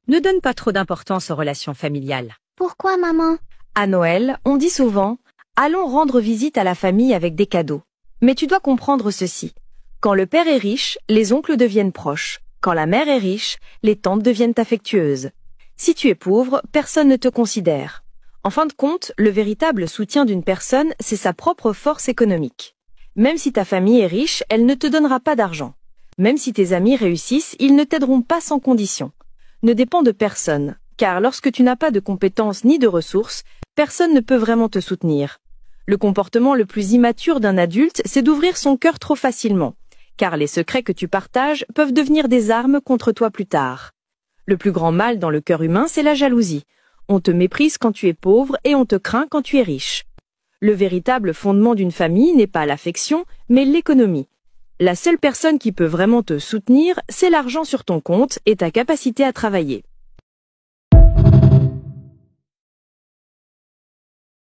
Ne donne pas trop d'importance aux relations familiales. Pourquoi, maman? À Noël, on dit souvent « Allons rendre visite à la famille avec des cadeaux ». Mais tu dois comprendre ceci. Quand le père est riche, les oncles deviennent proches. Quand la mère est riche, les tantes deviennent affectueuses. Si tu es pauvre, personne ne te considère. En fin de compte, le véritable soutien d'une personne, c'est sa propre force économique. Même si ta famille est riche, elle ne te donnera pas d'argent. Même si tes amis réussissent, ils ne t'aideront pas sans condition. Ne dépend de personne, car lorsque tu n'as pas de compétences ni de ressources, personne ne peut vraiment te soutenir. Le comportement le plus immature d'un adulte, c'est d'ouvrir son cœur trop facilement, car les secrets que tu partages peuvent devenir des armes contre toi plus tard. Le plus grand mal dans le cœur humain, c'est la jalousie. On te méprise quand tu es pauvre et on te craint quand tu es riche. Le véritable fondement d'une famille n'est pas l'affection, mais l'économie. La seule personne qui peut vraiment te soutenir, c'est l'argent sur ton compte et ta capacité à travailler.